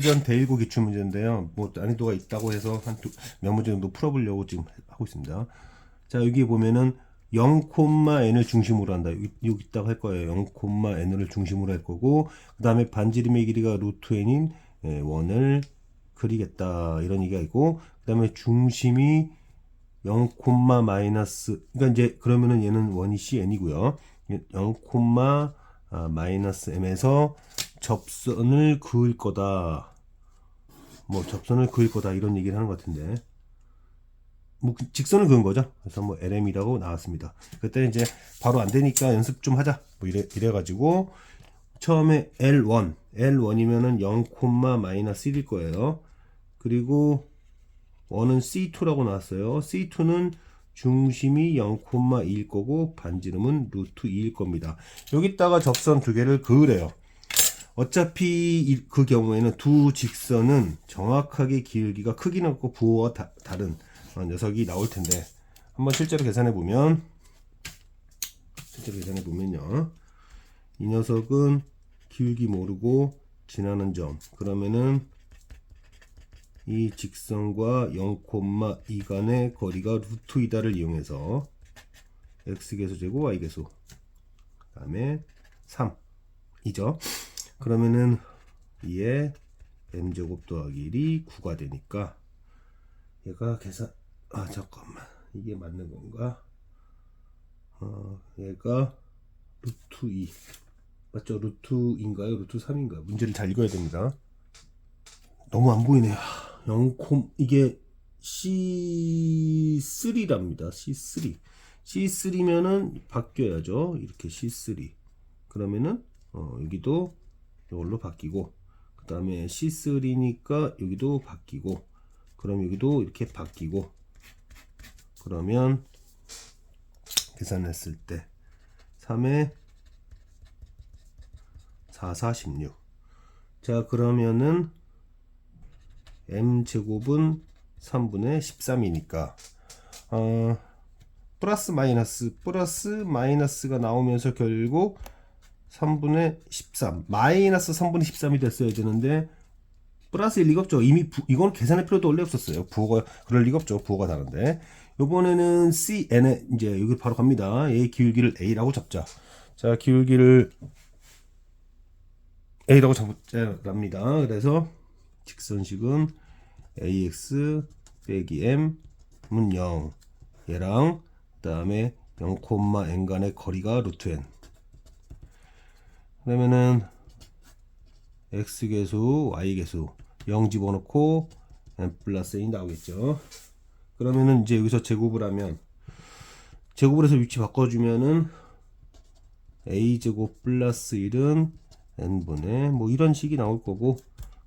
전 대일고 기출 문제인데요. 뭐 난이도가 있다고 해서 몇 문제 정도 풀어보려고 지금 하고 있습니다. 자, 여기 보면은 0,n을 중심으로 한다. 여기 있다고 할 거예요. 0,n을 중심으로 할 거고, 그 다음에 반지름의 길이가 루트 n인 1을 그리겠다. 이런 얘기가 있고, 그 다음에 중심이 0, 마이너스, 그러니까 이제 그러면은 얘는 원이 cn이고요. 0, 마이너스 m에서 접선을 그을 거다. 뭐 접선을 그을 거다 이런 얘기를 하는 것 같은데, 뭐 직선을 그은 거죠. 그래서 뭐 LM이라고 나왔습니다. 그때 이제 바로 안 되니까 연습 좀 하자. 뭐 이래가지고 처음에 L1이면은 0, 마이너스 1일 거예요. 그리고 1은 C2라고 나왔어요. C2는 중심이 0,2일 거고 반지름은 루트 2일 겁니다. 여기다가 접선 두 개를 그으래요. 어차피 그 경우에는 두 직선은 정확하게 길기가 크기는 없고 부호가 다른 녀석이 나올 텐데, 한번 실제로 계산해 보면요, 이 녀석은 길기 모르고 지나는 점, 그러면은 이 직선과 0,2 간의 거리가 루트 2다를 이용해서 x계수 제곱 y계수, 그 다음에 3이죠. 그러면은 이에 m제곱 더하기 1이 9가 되니까 얘가 잠깐만, 이게 맞는 건가? 얘가 루트 2 맞죠? 루트인가요? 루트 3인가요? 문제를 잘 읽어야 됩니다. 너무 안 보이네요. 0, 이게 C3랍니다. C3면은 바뀌어야죠. 이렇게 C3. 그러면은 여기도 이걸로 바뀌고, 그 다음에 C3니까 여기도 바뀌고, 그럼 여기도 이렇게 바뀌고, 그러면 계산했을 때 3에 4, 4, 16. 자, 그러면은 m제곱은 3분의 13이니까 플러스 마이너스가 나오면서 결국 3분의 13 마이너스 3분의 13이 됐어야 되는데 플러스일 리가 없죠. 이미 이건 계산할 필요도 원래 없었어요. 부호가 그럴 리가 없죠. 부호가 다른데 이번에는 cn에 이제 여기 바로 갑니다. 얘 기울기를 a라고 잡자. 자, 기울기를 a라고 잡자랍니다. 그래서 직선식은 ax 빼기 m은 0, 얘랑 그 다음에 0, n 간의 거리가 루트 n, 그러면은 x계수 y계수 0 집어넣고 n 플러스 n이 나오겠죠. 그러면은 이제 여기서 제곱을 하면, 제곱을 해서 위치 바꿔주면은 a제곱 플러스 1은 n분의 뭐 이런 식이 나올 거고,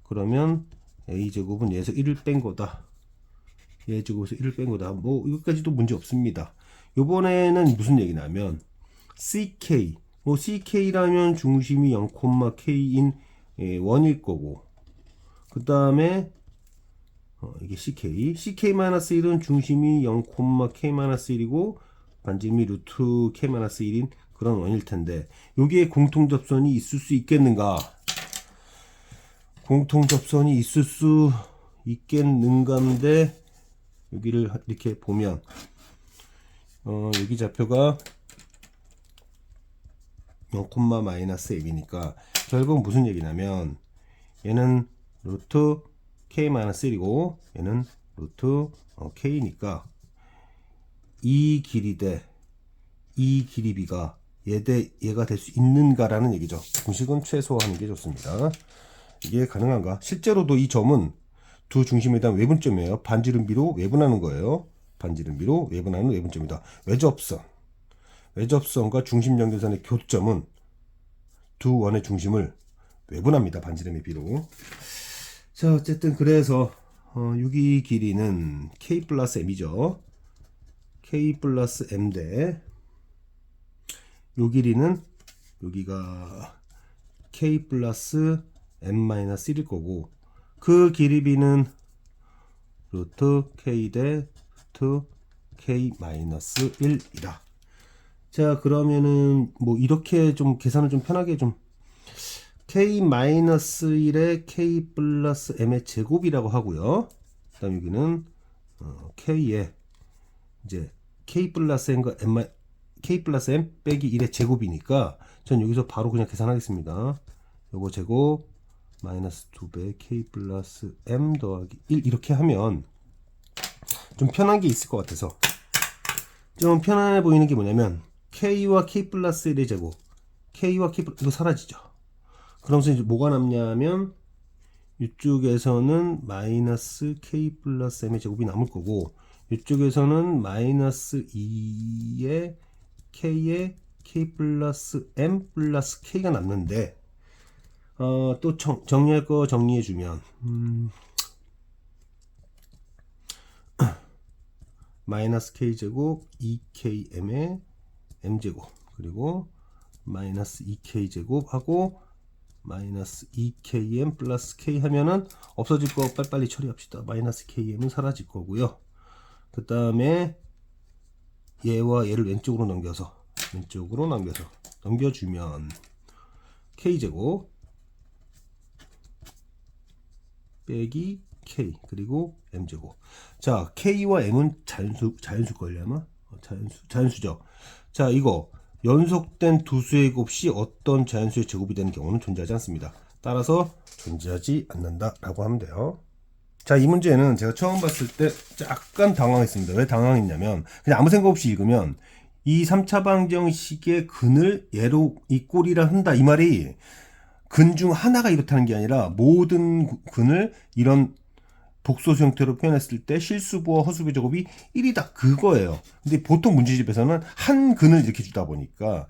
그러면 a제곱은 얘에서 1을 뺀 거다. 얘 제곱에서 1을 뺀 거다. 뭐 이것까지도 문제 없습니다. 요번에는 무슨 얘기냐면 ck, 뭐 ck라면 중심이 0,k인 1일 거고, 그 다음에 이게 ck-1은 중심이 0,k-1이고 반지름이 루트 k-1인 그런 원일 텐데, 여기에 공통접선이 있을 수 있겠는가? 공통접선이 있을 수 있겠는가인데, 여기를 이렇게 보면 여기 좌표가 0,-m이니까 결국 무슨 얘기냐면 얘는 루트 k-1이고 얘는 루트 k니까 이 길이 대 이 길이 b가 얘가 될 수 있는가라는 얘기죠. 공식은 최소화하는 게 좋습니다. 이게 가능한가? 실제로도 이 점은 두 중심에 대한 외분점이에요. 반지름비로 외분하는 거예요. 반지름비로 외분하는 외분점이다. 외접선과 중심 연결선의 교점은 두 원의 중심을 외분합니다. 반지름의 비로. 자, 어쨌든 그래서 여기 길이는 k 플러스 m이죠. k 플러스 m 대 요 길이는 여기가 k 플러스 m-1일 거고, 그 길이 b는 루트 k 대 루트 k-1이다. 자, 그러면은 뭐 이렇게 좀 계산을 좀 편하게 좀 k-1에 k 플러스 m의 제곱이라고 하고요. 그 다음 여기는 k에 이제 k 플러스 m과 k 플러스 m 빼기 1의 제곱이니까 전 여기서 바로 그냥 계산하겠습니다. 요거 제곱 마이너스 2배 k 플러스 m 더하기 1 이렇게 하면 좀 편한 게 있을 것 같아서 좀 편안해 보이는 게 뭐냐면 k와 k 플러스 1의 제곱 k와 k 플러스 이거 사라지죠. 그러면서 이제 뭐가 남냐면 이쪽에서는 마이너스 k 플러스 m의 제곱이 남을 거고 이쪽에서는 마이너스 2의 k에 k 플러스 m 플러스 k가 남는데 또 정리할 거 정리해주면 마이너스 k제곱 2km의 m제곱 그리고 마이너스 2k제곱 하고 마이너스 2km 플러스 k 하면은 없어질 거 빨리빨리 처리합시다. 마이너스 km은 사라질 거고요. 그 다음에 얘와 얘를 왼쪽으로 넘겨주면 k제곱 빼기 k 그리고 m제곱. 자, k와 m은 자연수걸요 아마? 자연수죠. 자, 이거 연속된 두 수의 곱이 어떤 자연수의 제곱이 되는 경우는 존재하지 않습니다. 따라서 존재하지 않는다라고 하면 돼요. 자, 이 문제는 제가 처음 봤을 때 약간 당황했습니다. 왜 당황했냐면 그냥 아무 생각 없이 읽으면 이 3차 방정식의 근을 얘로 이 꼴이라 한다 이 말이 근 중 하나가 이렇다는 게 아니라 모든 근을 이런 복소수 형태로 표현했을 때 실수부와 허수부 제곱이 1이다 그거예요. 근데 보통 문제집에서는 한 근을 이렇게 주다 보니까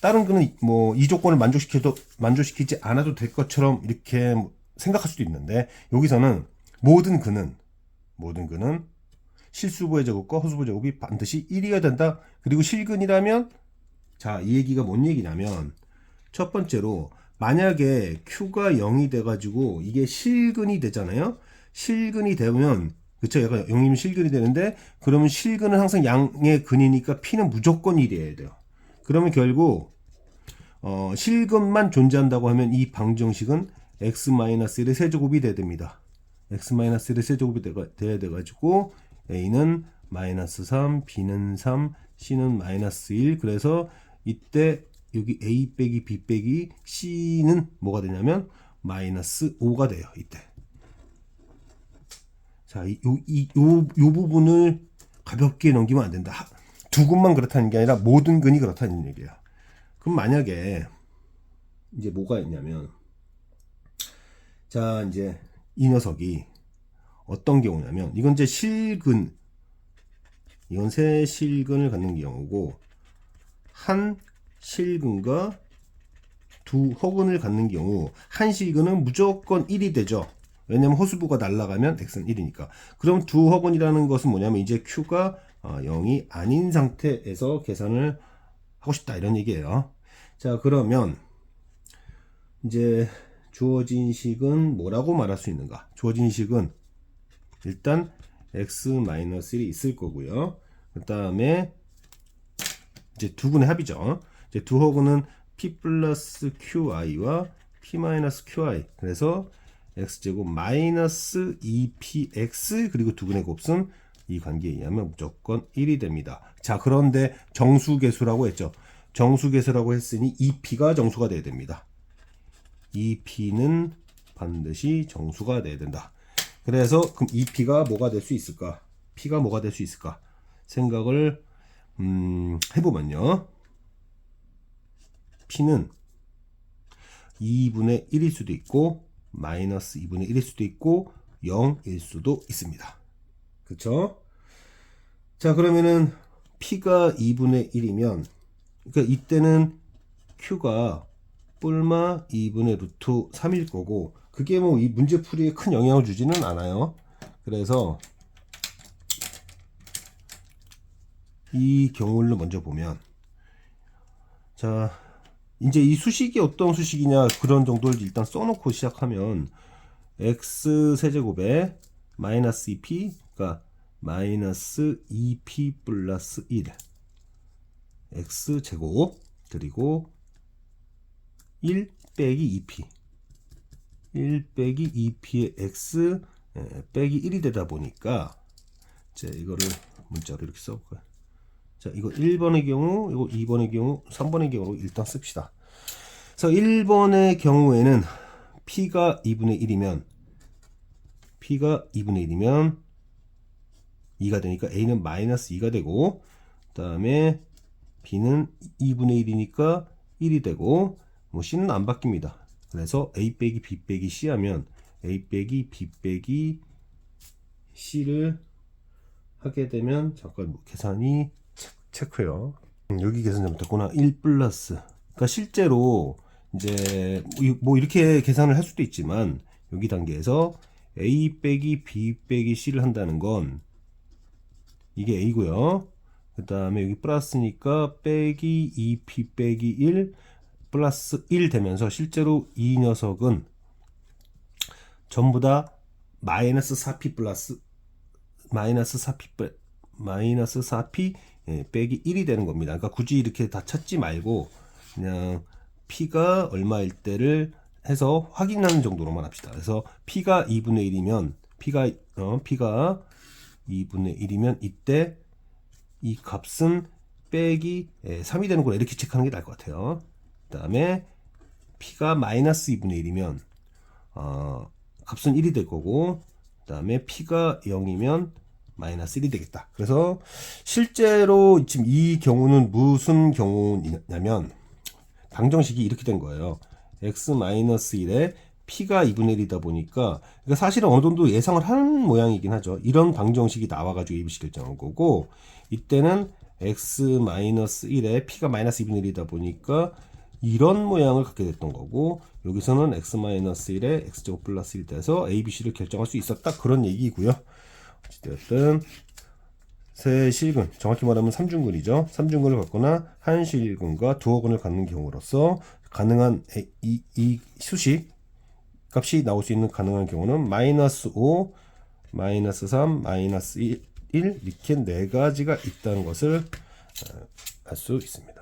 다른 근은 뭐 이 조건을 만족시키지 않아도 될 것처럼 이렇게 생각할 수도 있는데 여기서는 모든 근은 실수부의 제곱과 허수부 제곱이 반드시 1이어야 된다. 그리고 실근이라면 자, 이 얘기가 뭔 얘기냐면 첫 번째로 만약에 Q가 0이 돼가지고 이게 실근이 되잖아요. 실근이 되면 그쵸? 얘가 0이면 실근이 되는데 그러면 실근은 항상 양의 근이니까 P는 무조건 1이어야 돼요. 그러면 결국 실근만 존재한다고 하면 이 방정식은 x-1의 세제곱이 돼야 됩니다. x-1의 세제곱이 돼야 돼가지고 a는 마이너스 3, b는 3, c는 마이너스 1 그래서 이때 여기 a 빼기 b 빼기 c는 뭐가 되냐면 마이너스 5가 돼요. 이때 자, 요 부분을 가볍게 넘기면 안 된다. 두 근만 그렇다는 게 아니라 모든 근이 그렇다는 얘기야. 그럼 만약에 이제 뭐가 있냐면 자, 이제 이 녀석이 어떤 경우냐면 이건 이제 실근 이건 세 실근을 갖는 경우고 한 실근과 두 허근을 갖는 경우 한 실근은 무조건 1이 되죠. 왜냐면 허수부가 날아가면 x는 1이니까. 그럼 두 허근이라는 것은 뭐냐면 이제 q가 0이 아닌 상태에서 계산을 하고 싶다 이런 얘기예요. 자, 그러면 이제 주어진 식은 뭐라고 말할 수 있는가? 주어진 식은 일단 x-1이 있을 거고요. 그 다음에 이제 두 근의 합이죠. 이제 두 허근은 p 플러스 qi와 p 마이너스 qi. 그래서 x제곱 마이너스 2px 그리고 두 근의 곱은 이 관계에 의하면 무조건 1이 됩니다. 자, 그런데 정수계수라고 했죠. 정수계수라고 했으니 2p가 정수가 돼야 됩니다. 2p는 반드시 정수가 돼야 된다. 그래서 그럼 2p가 뭐가 될 수 있을까? p가 뭐가 될 수 있을까? 생각을 해보면요. p는 2분의 1일 수도 있고 마이너스 2분의 1일 수도 있고 0일 수도 있습니다. 그쵸? 자, 그러면은 p가 2분의 1이면 그러니까 이때는 q가 뿔마 2분의 루트 3일 거고 그게 뭐 이 문제풀이에 큰 영향을 주지는 않아요. 그래서 이 경우를 먼저 보면 자, 이제 이 수식이 어떤 수식이냐 그런 정도를 일단 써놓고 시작하면 x 세제곱에 마이너스 2p가 마이너스 2p 플러스 1 x 제곱 그리고 1 빼기 2p 1 빼기 2p의 x 빼기 1이 되다 보니까 자, 이거를 문자로 이렇게 써볼까요? 자, 이거 1번의 경우, 이거 2번의 경우, 3번의 경우로 일단 씁시다. 그래서 1번의 경우에는 p가 2분의 1이면 p가 2분의 1이면 2가 되니까 a는 마이너스 2가 되고, 그 다음에 b는 2분의 1이니까 1이 되고, 뭐 c는 안 바뀝니다. 그래서 a 빼기 b 빼기 c 하면 a 빼기 b 빼기 c를 하게 되면, 잠깐 계산이 체크요. 여기 계산 잘못했구나. 1 플러스. 그러니까 실제로 이제 뭐 이렇게 계산을 할 수도 있지만, 여기 단계에서 a 빼기 b 빼기 c를 한다는 건 이게 a고요. 그 다음에 여기 플러스니까 빼기 2p 빼기 1 플러스 1 되면서 실제로 이 녀석은 전부 다 마이너스 4p 플러스 마이너스 4p 빼기 1이 되는 겁니다. 그러니까 굳이 이렇게 다 찾지 말고 그냥 p가 얼마일 때를 해서 확인하는 정도로만 합시다. 그래서 p가 2분의 1이면 p가 2분의 1이면 이때 이 값은 빼기 3이 되는 걸 이렇게 체크하는 게 나을 것 같아요. 그 다음에 p가 마이너스 2분의 1이면 값은 1이 될 거고, 그 다음에 p가 0이면 마이너스 1이 되겠다. 그래서 실제로 지금 이 경우는 무슨 경우냐면 방정식이 이렇게 된 거예요. x-1에 p가 2분의 1이다 보니까, 그러니까 사실은 어느 정도 예상을 하는 모양이긴 하죠. 이런 방정식이 나와가지고 ABC 결정한 거고, 이때는 x-1에 p가 마이너스 2분의 1이다 보니까 이런 모양을 갖게 됐던 거고, 여기서는 x-1에 x제곱 플러스 1 돼서 ABC를 결정할 수 있었다, 그런 얘기고요. 어쨌든 세 실근, 정확히 말하면 3중근이죠. 3중근을 갖거나 한 실근과 두어 근을 갖는 경우로서 가능한 이 수식 값이 나올 수 있는 가능한 경우는 마이너스 5, 마이너스 3, 마이너스 1 이렇게 네 가지가 있다는 것을 알 수 있습니다.